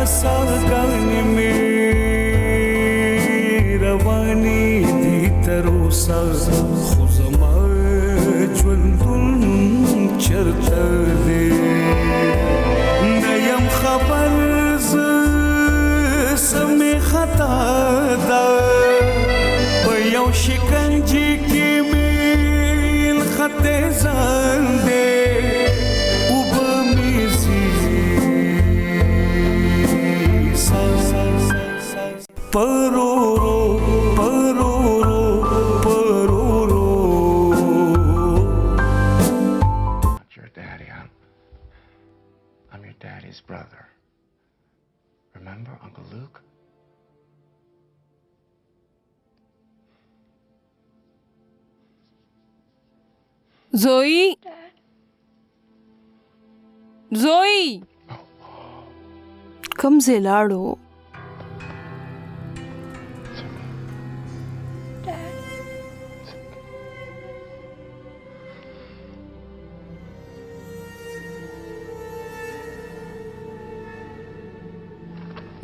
सागानी में रवानी दी तरोसा खुजमा ज्वंदुन चरता दे नयम खबर समय खता दा पयों शिकंजी की मिल खते ज़ंदे Paroro, paroro, paroro. Not your daddy. I'm your daddy's brother. Remember Uncle Luke? Zoe. Zoe. Come se laado.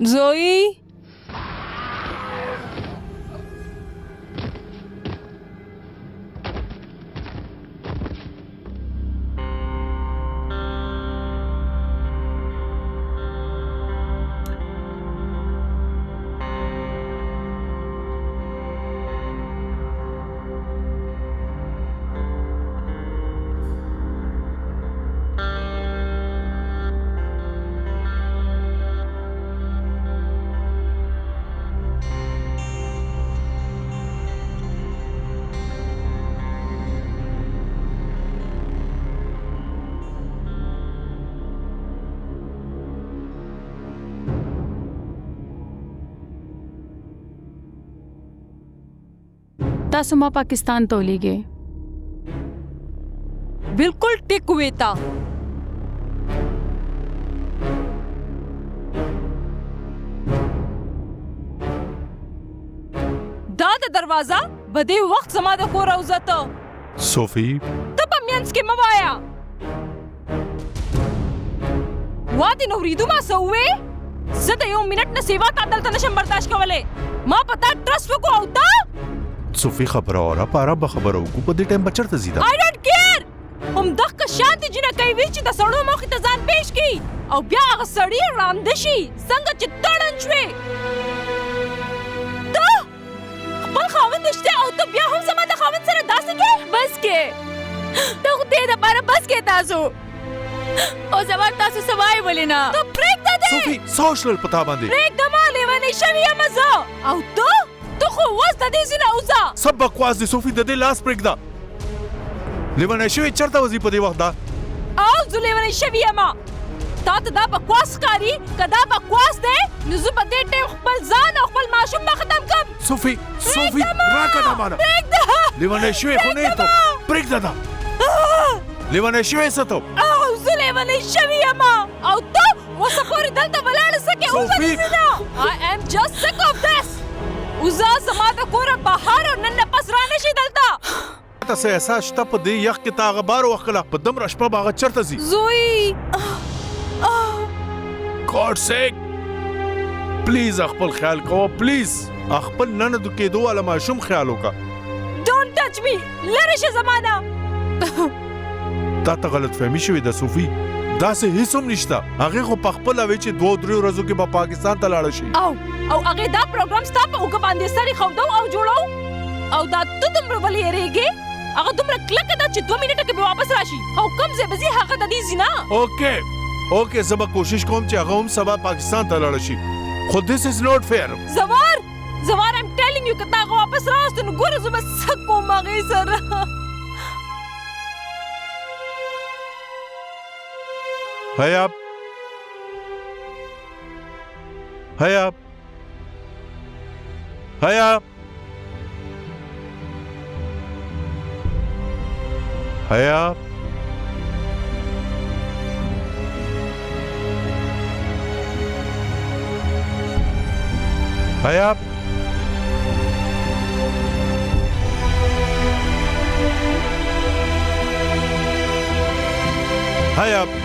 Zoe? تاسو ما پاکستان ته ولېږئ बिल्कुल टिक हुए था دا दरवाजा बदे वक्त जमा द को रोज़त सोफी तब मियंस के मवाया वादी नौरीदु मा सौवे ज़द यो मिनट न सेवा तादल तनशम बर्दाश्त कवले मां पता ट्रस्ट को होता सोफी खबर और पारा बखबर हो को पदे टाइम बचर तजीदा आई डोंट केयर हम दख का शांति जिना कई विच द सड़ो मौके तजान पेश की औ ब्या सड़ी रामदशी संग चित्तड़न छवे तो खपल खावन दिशते औ तो ब्या हम समा द खावन सरे दास के बस के तो दे द पारा बस के तासो ओ जवार तासो सवाई बोले ना तो ब्रेक द दे सोफी सोशल पता बांधे ब्रेक दमा लेवा नहीं शविया मजा औ तो खो वस द दे सिना उजा सब बकवास दे सोफी दे लास्ट ब्रेक दा लेवन शो चरता वजी पदे वक्त दा औ जुलेवन शविया मा तात दा बकवास कारी कदा बकवास दे नुजु बदे टे खपल जान औ खपल माशूम मा खत्म कर सोफी सोफी राका दा माना ब्रेक दा लेवन शो खोने तो ब्रेक दा लेवन शो सतो औ जुलेवन शविया मा औ तो वो सपोरी दलता बलाड़ सके ऊपर सिना I am just sick of this उजा समादा कोरा बाहर और नन्ना पसराने शी दलता तसे ऐसा शता पदे यख के तागबार वखला पदम रशपा बाग चरता सी जोई गॉड सेक प्लीज अखपल ख्याल को प्लीज अखपल नन दुके दो वाला माशूम ख्यालों का डोंट टच मी लरिश जमाना ता गलत फहमी शुई द सूफी दा से हिसम निश्ता आगे को पखपल अवे चे दो द्रियो रजो के बा पाकिस्तान तलाड़ शी औ आगे दा प्रोग्राम स्टॉप उग बांधे सारी खवदो औ जोड़ो औ दा तुम वली रहेगे अगर तुम क्लिक दा च 2 मिनट के वापस राशि औ कम से बजी हक द दी जिना ओके ओके सब कोशिश कोम चे अगम सबा पाकिस्तान तलाड़ शी खुद दिस इज नॉट फेयर जवार आई एम टेलिंग यू कता वापस रास तुन गुर जुम सको मागे सर हयाब हयाब हयाब हयाब हयाब हयाब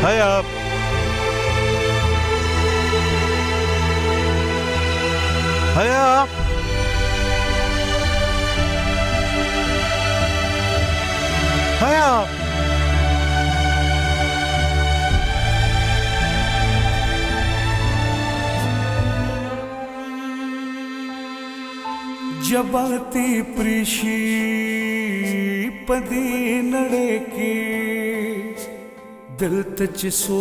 हया हया हया जबाती प्रिशी पदी नडे की दिल तच सो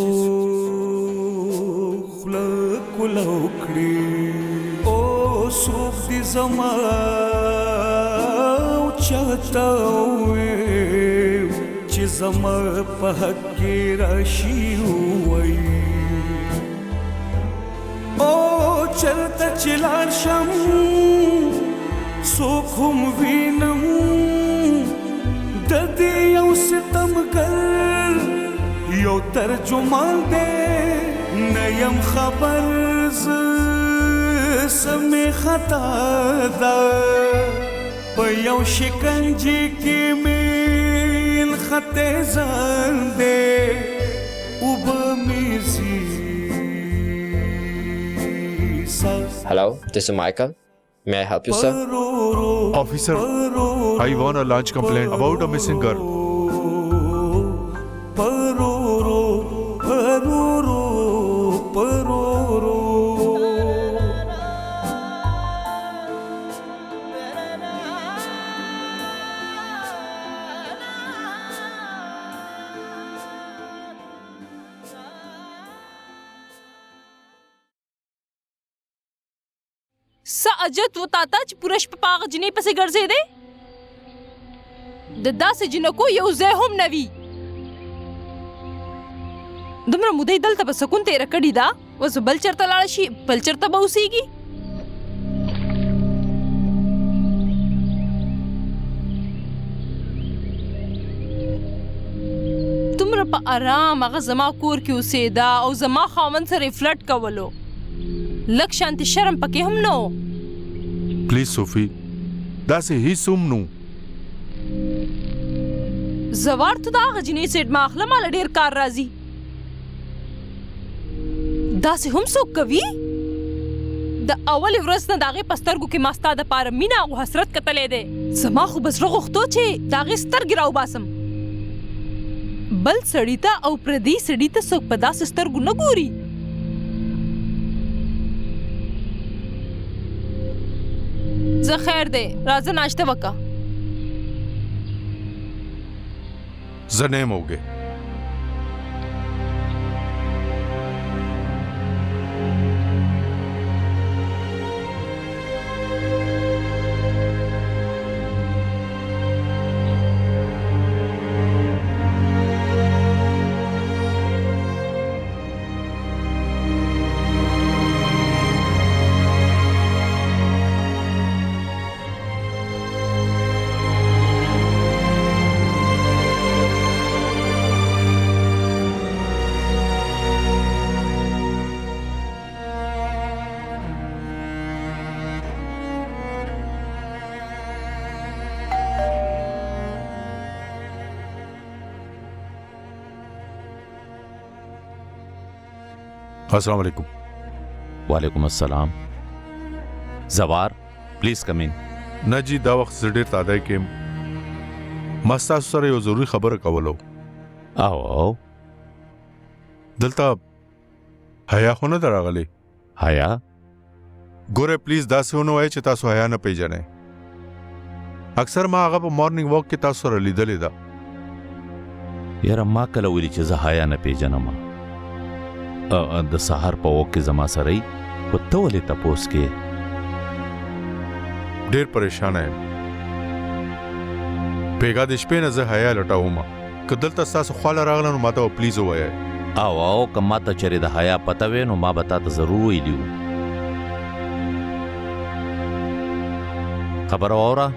कुलौकड़ी ओ सूफ दी जमा उचतावे ची जमा पहकी राशी हुई ओ चलता चिलार शम सोखुम वीनम ददी यौ सितम कर यौ तर्जुमान दे नयम खबर समय खता दा पयौ शिकंजी की मील खते जान दे उब मिजी Hello, this is Michael. May I help you, sir? Officer, I want a large complaint about a missing girl. सा अजत वो ताता च पुरश पाग जिने पसे गर्जे दे ददा से जिनको ये उजेहुम नवी दुमरा मुदे दल तब सकुन तेरा कड़ी दा वस बलचर तलाशी बलचर तब उसीगी तुमरा पा आराम अगर जमा कोर की उसे दा और जमा खावन से रिफ्लेक्ट कवलो लक शांति शर्म पके हम नो प्लीज सोफी दासे ही सुमनु जवार तो दा गजनी सेट माखला माल ढेर कार राजी दासे हम सो कवि द अवल वरस न दागे पस्तरगु के मास्ता द पार मीना ओ हसरत कतले दे समा खु बस रगखतो छे दागे स्तर गिराव बासम बल सड़ीता औ प्रदी सड़ीता सो पदा स्तर गु न गोरी ज खैर दे राजा नाश्ता वका जनेम हो गए अस्सलाम वालेकुम। वालेकुम अस्सलाम। जवार प्लीज कम इन। न जी दा वक्त से ढेर तादा के मस्ता सर यो जरूरी खबर कवलो आओ आओ दलता हया होना दरागले हया गोरे प्लीज दास होनो है च तासो हया न पेजने अक्सर मां आगा पे मॉर्निंग वॉक के तासो रली दलेदा यार अम्मा कल उली चीज हया न पेजनमा द सहार पे वॉक के जमा सरई वो तो वाले तपोस के ढेर परेशान है पेगा दिशपे नजर हया लटाऊ मां कदल तस्ता से ख्वाला रागला नु माता प्लीज हो है आओ आओ कम्मा त चरे द हया पतावे नो मां बता तो जरूर ही लियो खबर औरा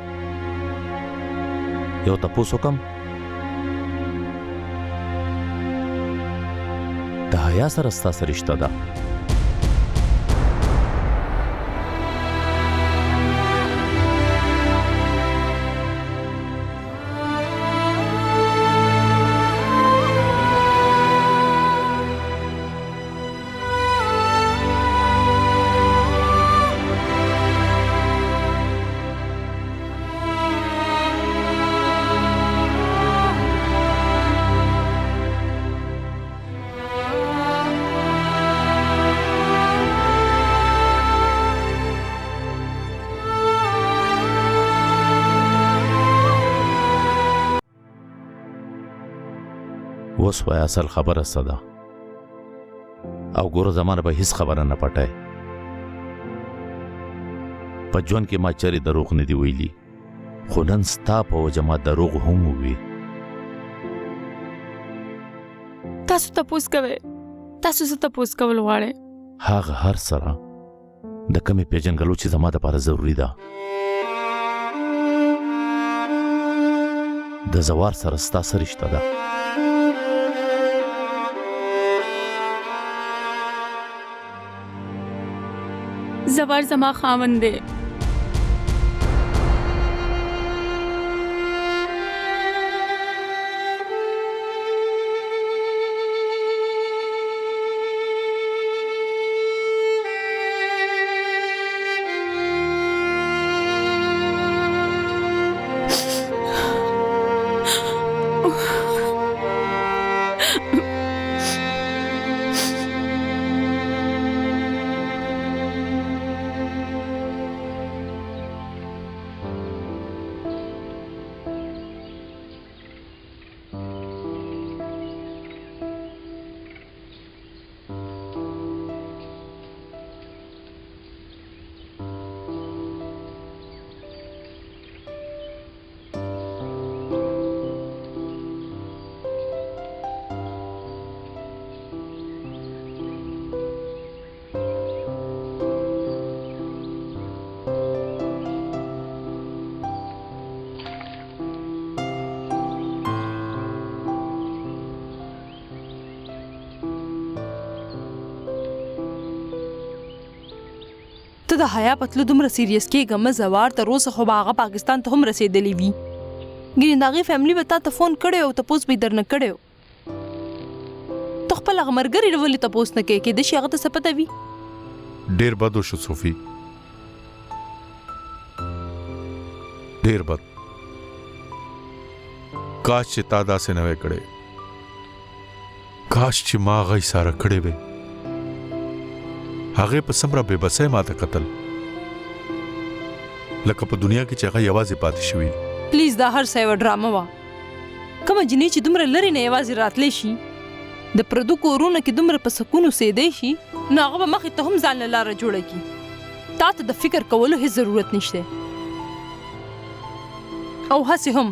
यो तपोस कम द हया सर रस्ता से रिश्ता दा اوس وای اصل خبره څه ده او ګوره زمانه به هیڅ خبره نه پټای په ژوند کې ما چرې دروغ نه دی ویلي خو نن ستا په وجه ما دروغ هم ووی تاسو تپوس کوئ تاسو څه تپوس کول غواړئ هغه هر سره د کمې پیژنګلو چې زما دپاره ضروري ده د زوار سره ستا څه رشته ده زوار زما خاوند دی ته د حیا پتلو دومره سیریس کېږه مه زوار تر اوسه خو به هغه پاکستان ته هم رسېدلی وي ګینې د هغې فیملي به تا ته فون کړی او تپوس به یې درنه کړی و ته خپل هغه ملګري ولې تپوس نه کوې کېدای شي هغه ته څه پته وي ډېر بد وشو صوفي ډېر بد کاش چې تا داسې نه وی کړی کاش چې ما هغه اشاره کړې وی هغه په سمره بے بسه ماته قتل لکه په دنیا کې چې هغه یوازې پاتې شوی پلیز دا هر څه یوه ډرامه وه کومه جنۍ چې دومره لرې نه یوازې راتلی شي د پردو کورونو کې دومره په سکون اوسېدی شي نو هغه به مخې ته هم ځان له لاره جوړه کړي تا ته د فکر کولو هېڅ ضرورت نشته او هسې هم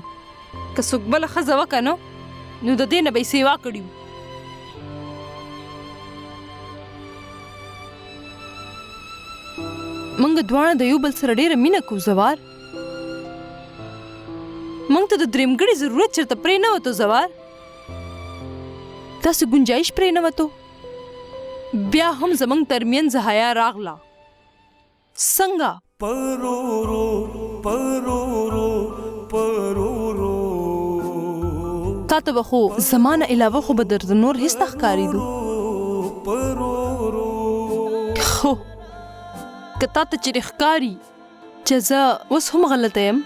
که څوک بله ښځه وکړه نو د دې نه به یې سیوا کړي وو موږ دواړه د یو بل سره ډېره مینه کوو زوار موږ ته د درېمګړي ضرورت چېرته پرې نه وتو زوار داسې ګنجایش پرې نه وتو بیا هم زموږ ترمنځ حیا راغله څنګه پرورو پرورو پرورو تا ته به خو زما نه علاوه خو به درته نور هېڅ نه ښکارېدو خو که تا ته چېرې ښکاري چې زه اوس هم غلطه یم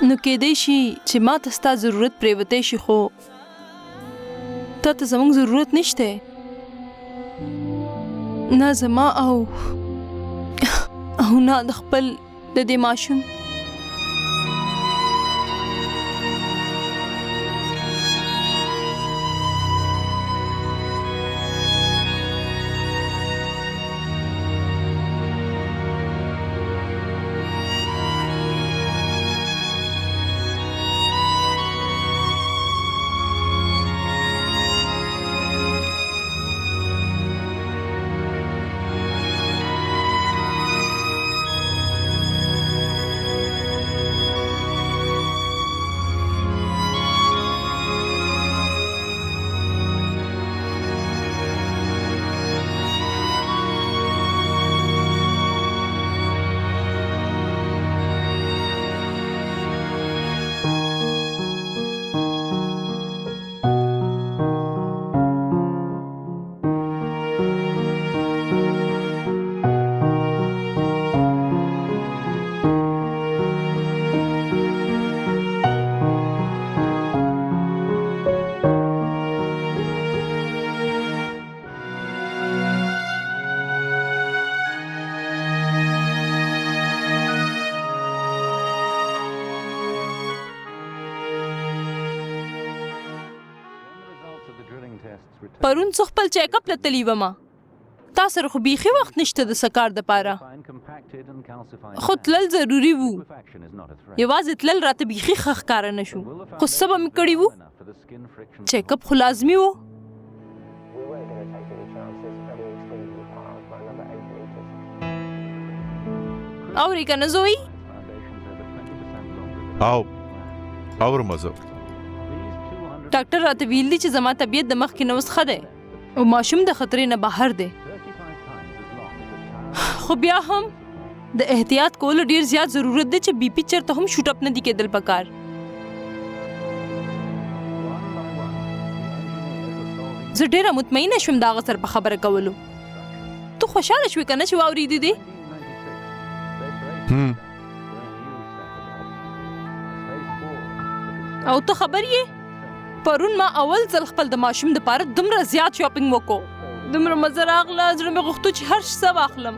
نو کېدی شي چې ما ته ستا ضرورت پرېوتی شي خو تا ته زموږ ضرورت نشته نه زما او نه د خپل د دې ماشوم پرون څو خپل چیک اپ لتلی وما تا سره خو بیخي وخت نشته د سکار د پاره خو تلل ضروری وو یوازې تلل راته بیخي ښه ښکاره نه شو خو څه به مې کړي وو چیک اپ خو لازمي وو اورې که نه زوی اور مزه ډاکټر راته ویل دي چې زما طبیعت د مخکې نه اوس ښه دی او ماشوم د خطرې نه بهر دی خو بیا هم د احتیاط کولو ډیر زیات ضرورت دی چې بی پی چرته هم شوټ اپ نه دی کېدل پکار زه ډیره مطمئنه شوم د هغه سره په خبره کولو تو خوشحاله شوې که نه چې واورېدې دي او ته خبر یې پرون ما اول ځل خپل د ماشوم دپاره دومره زیات شاپینګ وکړو دومره مزه راغله زړه مې غوښتو چې هر څه واخلم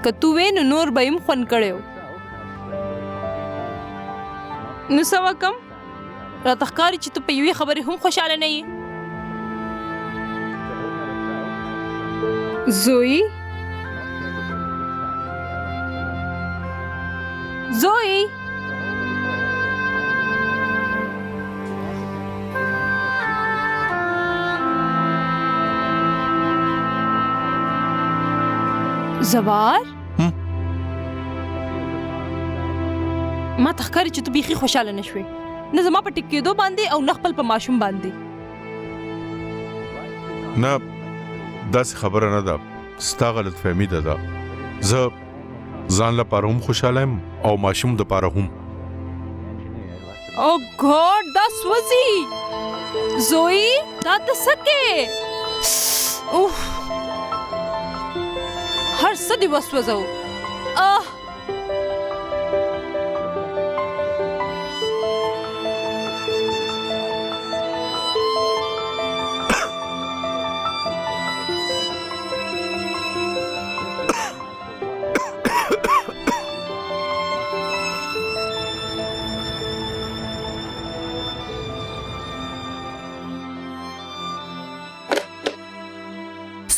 که تو وې نو نور به یې هم خوند کړی و نو څه وکړم راته ښکاري چې ته په یوې خبرې هم خوشحاله نه یې زوی زوی زوار ما ته ښکاري چې ته بیخي خوشحاله نه شوې نه زما په ټیکېدو باندې او نه خپل په ماشوم باندې نه داسې خبره نه ده ستا غلط فهمي ده زه ځان لپاره هم خوشحاله یم او ماشوم دپاره هم او ګاډ دا سوځي زوی دا ته څه کې اوف هر څه دې وسوځو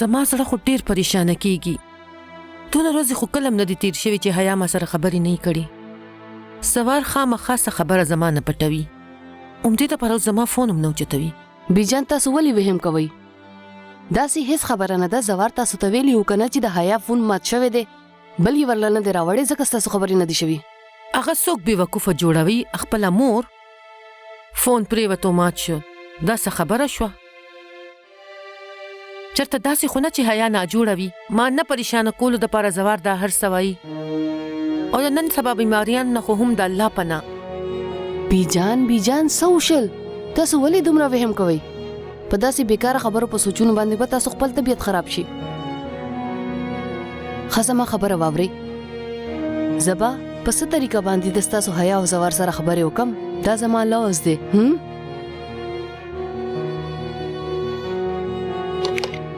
زما زړه خو ډېر پریشانه کیږي دونه ورځې خو کله هم نه دي تېر شوي چې حیا ما سره خبرې نه کړي سوار خامخا څه خبره زما نه پټوي همدې دپاره زما فون هم نه اوچتوي بیجان تاسو ولې وهم کوئ داسې هیڅ خبره نه ده زوار تاسو ته ویلي و که نه چې د حیا فون مات شوی دی بل یې ورله نه دی راوړی ځکه ستاسو خبرې نه دي شوي هغه څوک بېوقوفه جوړوي خپله مور فون پرېوتو مات شو دا څه خبره شوه چرته داسې خو نه چې حیا ناجوړه وي ما نه پریشانه کولو دپاره زوار دا هر څه وایي او د نن سبا بیماریان نه خو هم د الله پناه بیجان څه وشل تاسو ولې دومره وهم کوئ په داسې بیکاره خبرو په سوچونو باندې به تاسو خپل طبیعت خراب شي ښه زما خبره واورئ زه به په څه طریقه باندې د ستاسو حیا او زوار سره خبرې وکړم دا زما لوز دی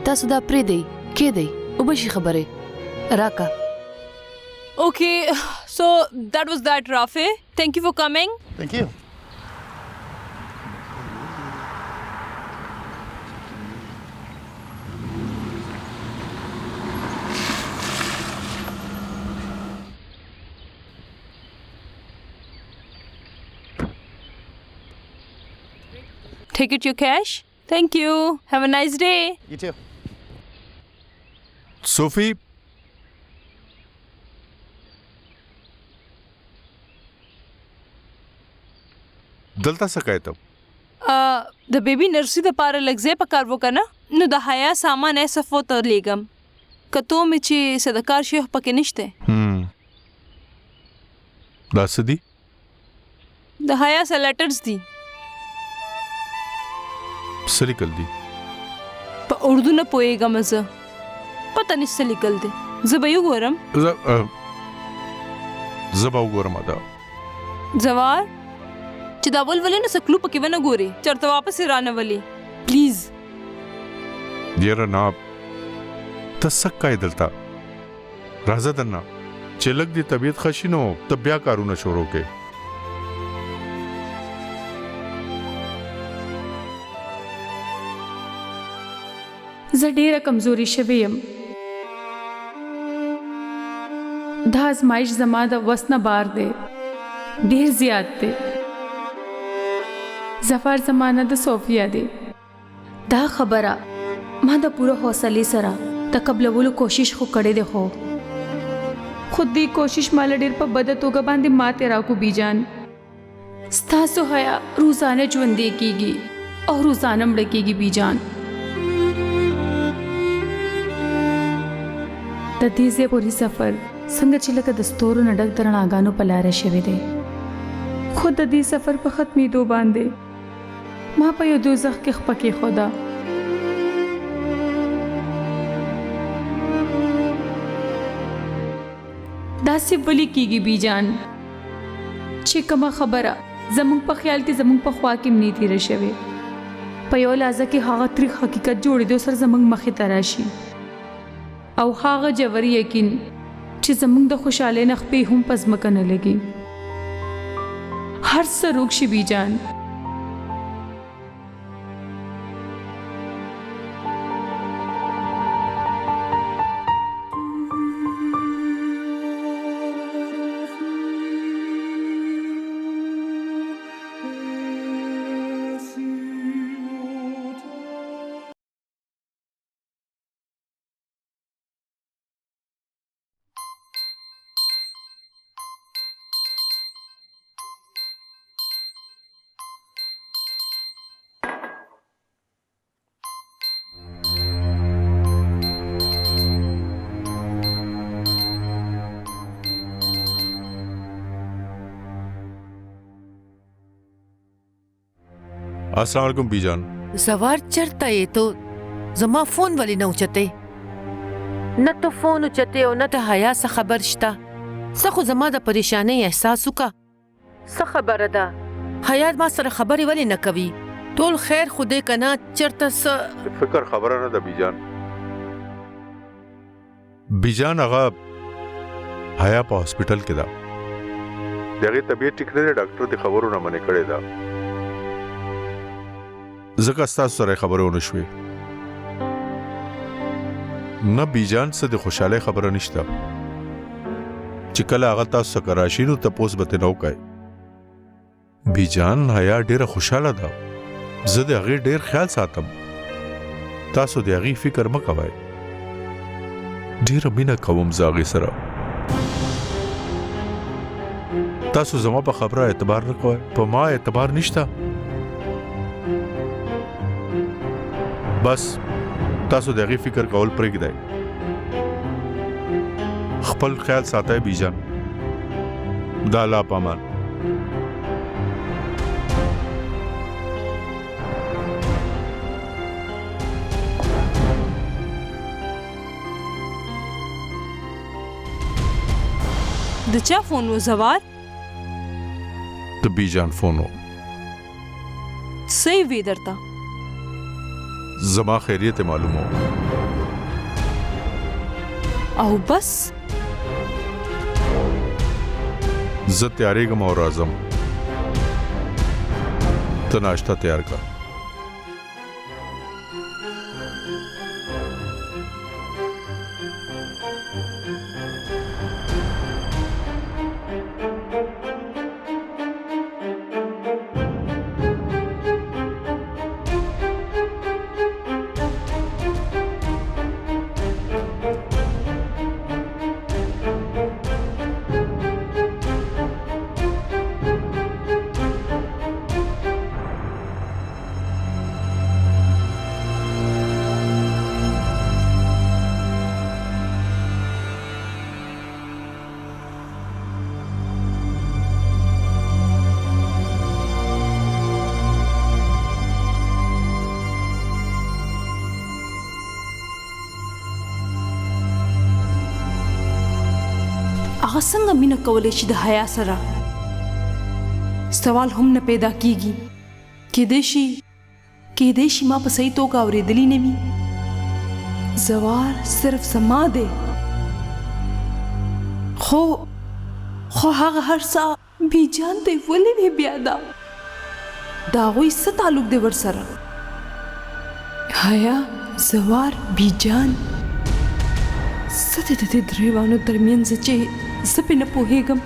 تاسو دا پرېږدئ کېدئ وبشي خبرې راکه Okay, so that was that, Rafe. Thank you for coming. Thank you. Take it your cash. Thank you. Have a nice day. You too. Sophie, دلته څه کوي ته د بیبي نرسي دپاره لږ ځای پکار وکنه نو د حیا سامان یې صفو ته لیږم کتو مې چې څه د کار شی پکې نشته دا څه دي د حیا څه لیټرز دي څه لیکل دي په اردو نه پوهېږم زه پته نه څه لیکل دي زه به یې وګورم زه به وګورم دا زوار چې دا ولولې نه سکلو پکې ونه ګوري چرته واپس رانه ولي پلیز یاره نه ته څه کوې دلته راځه دننه چې لږ دې طبیعت ښه شي نو ته بیا کارونه شروع کړې زه ډیره کمزوري شوی یم. دا ازمایش زما د وس نه بار دی، ډیر زیات دی. ظفر زمانه د صوفیا دی. دا خبره ما د پوره حوصلې سره د قبلولو کوشش خو کړې ده، خو خود دې کوشش مال ډیر په بده توګه باندې ماته راکو بیجان. ستاسو حیا روزانه ژوندې کیږي او روزانه مړ کیږي بیجان. د دې ځای پورې سفر څنګه چې لکه د ستورو نه ډک د رڼاګانو په لاره شوی دی، خو د دې سفر په ختمېدو باندې ما په یو دوزخ کې خپه کېښوده. داسې ولې کېږي بیجان چې کومه خبره زموږ په خیال کې زموږ په خوا کې نه تېره شوې، په یو لحظه کې هغه تریخ حقیقت جوړېدو سره زموږ مخې ته راشي، او هغه جوړ یقین چې زموږ د خوشحالۍ نخبې هم په ځمکه نه لګي. هر څه روک شي بیجان. अस्सलाम वालेकुम बीजान. زوار چرته یې تو زما فون ولې نه اوچته؟ نه ته فون اوچته او نه ته حیا څه خبر شته. څه خو زما د پریشانۍ احساس وکړه. څه خبره ده؟ حیا ما سره خبرې ولې نه کوي؟ ټول خیر خدای کنه چرته څه فکر خبره نه ده بیجان. بیجان هغه حیا په هاسپټل کې ده. دغه طبيعت ټیک نه ده، ډاکټر د خبرو نه منې کړې ده. زکه ستاسو سره خبرونه نشوي. نه بیجان څه د خوشاله خبره نشته چې کله هغه تاسو سره راشي نو تاسو به نه وکای. بیجان حیا ډیره خوشاله ده. زه د هغه ډیر خیال ساتم. تاسو د هغه فکر مکوئ. ډیره مینه کوم زاغي سره. تاسو زما په خبره اعتبار نه کوئ. په ما اعتبار نشته. بس تاسو دغه فکر کول پرېږدئ. خپل خیال ساتئ بیجان. د الله پامان. د چا فون و زوار؟ د بیجان فون و. څه وی درته؟ زما خیریت معلومو. او بس زه تیاریږم او راځم. ته ناشته تیار کړه. هغه څنګه مینه کولی شي د حیا سره؟ سوال هم نه پیدا کیږي. کېدای شي ما په صحیح توګه اورېدلی نه وي. زوار صرف زما دی، خو هغه هر څه بیجان دی ولې وی بیا دا د هغوی څه تعلق دی ورسره؟ حیا زوار بیجان څه د دې درېوانو ترمنځ چې زه پې نه پوهېږم.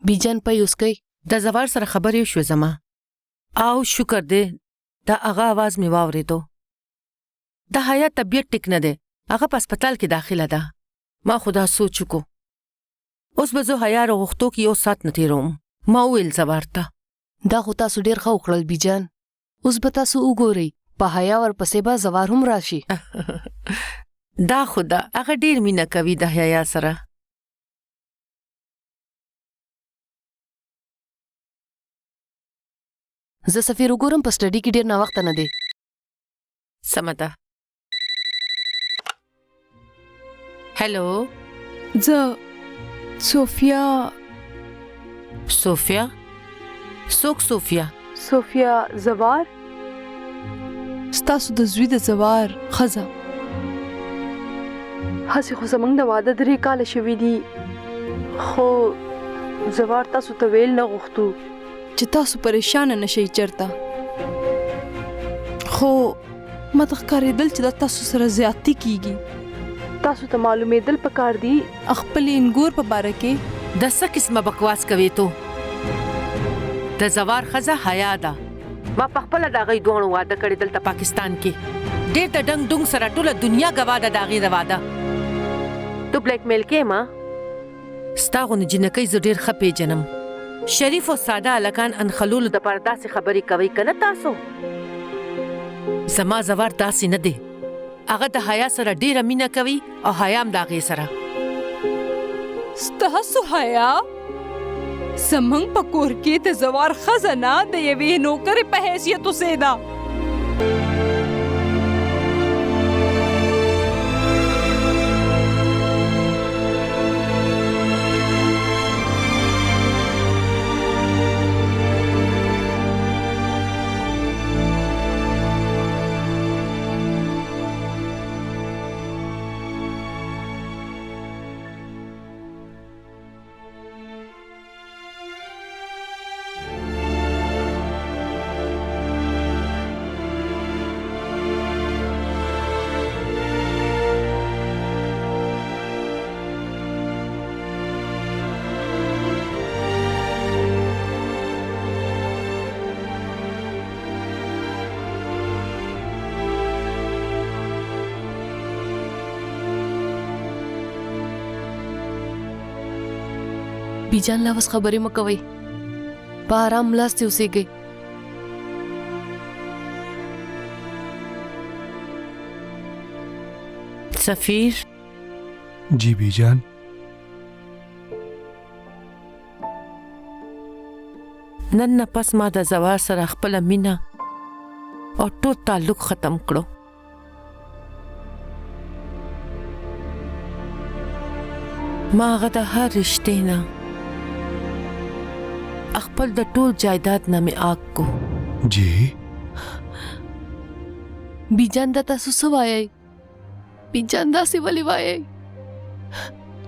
بیجان پي اوس کوي. د زوار سره خبرې شو زما او شکر دې دا هغه आवाज مې واورېدو. د حیا طبیعت ټیک نه دی، هغه په هسپتال کې داخله ده. ما خدا سوچ کو اوس به زه حیا راغوښتو کې یو ساعت نه تېروم. ما وویل زوار ته دا خو تاسو ډېر ښه وکړل بیجان. اوس به تاسو وګورئ په حیا ورپسې به زوار هم راشي. دا خدا هغه ډېر مینه کوي د حیا سره. زه سفیر وګورم، په سټډي کې ډېر ناوخته نه دی. سمه ده. هلو زه صوفیا. صوفیا؟ څوک صوفیا؟ صوفیا زوار، ستاسو د زوی د زوار ښځه. هسې خو زموږ د واده 3 کاله شوي دي، خو زوار تاسو ته ویل نه غوښتو چې تاسو پریشانه نشئ چېرته. خو ما ته ښکارېدل چې دا تاسو سره زیاتې کیږي. تاسو ته معلومېدل پکار دي خپل انګور په باره کې. د څه قسمه بکواس کوي تو؟ د زوار ښځه حیا ده. ما په خپله د هغوی دواړو واده کړی دلته پاکستان کې. ډېر د ډنګ ډونګ سره ټوله دنیا ګواه ده د هغې د واده. تو بلیک میل کې ما ستا غوندې جنکۍ زه ډېر ښه پېژنم. شریف او ساده هلکان انخلولو دپاره داسې خبرې کوئ که نه تاسو؟ زما زوار داسې نه دی. هغه د حیا سره ډېره مینه کوي او حیا هم د هغې سره. ستاسو حیا زموږ په کور کې د زوار ښځه نه د یوې نوکرې په حیثیت اوسېده. بیجان لا اوس خبرې مه کوئ، په آرام ملاستې اوسېږئ. سفیر जी बीजान نن نه پس ما د زوار سره خپله مینه او ټول تعلق ختم کړو. ما هغه د هر رشتې نه خپل د ټول جایداد نه مې آګ کو. जी بیجان دا تاسو څه وایئ؟ بیجان داسې ولې وایئ؟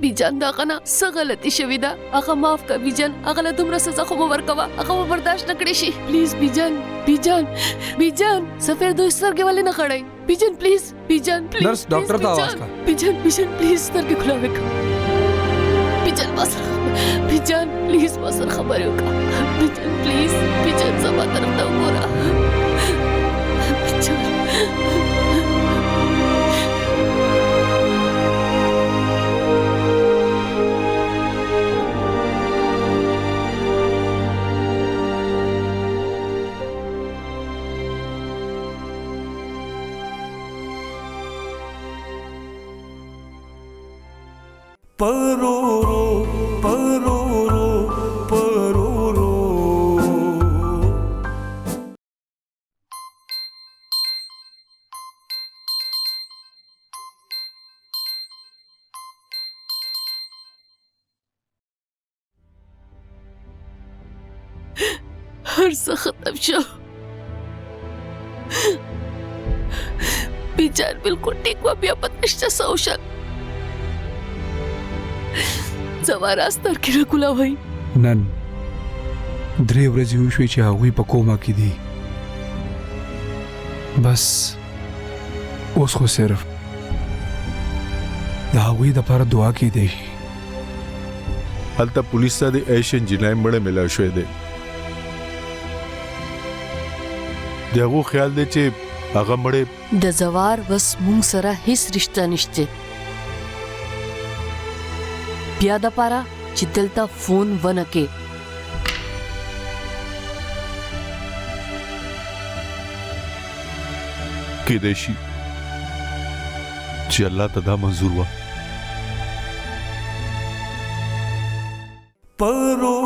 بیجان د هغه نه څه غلطي شوې ده، هغه معاف کړه بیجان. هغه له دومره سزا خو مه ورکوه، هغه به برداشت نه کړی شي. پلیز بیجان، بیجان، بیجان. سفیر دوی سترګې ولې نه خړئ؟ بیجان پلیز، بیجان پلیز. नर्स डॉक्टर ته आवाज کا. بیجان، بیجان پلیز سترګې کھلا وکړه. بیجان ما سره بیجان پلیز ما سره خبرې وکړه. بیجان پلیز، بیجان زما طرف ته وګوره. بیجان परोरो परोरो परोरो هر څه ختم شو. بیجان بالکل ټیک و بیا پته نشته څه وشل زما راز تر کې راکولاوئ نن 3 ورځې وشوې چې هغوی په کوما کې دي بس اوس خو صرف د هغوی دپاره دعا کیدی شي هلته پولیس ته د ایش انجینای مړی ملا شوی دی د هغو خیال دی چې هغه مړی د زوار بس مونږ سره هیڅ رشته نشته بیا د پاره چې دلته فون ونه کې کېدای شي چې الله ته دا منظور وه پرو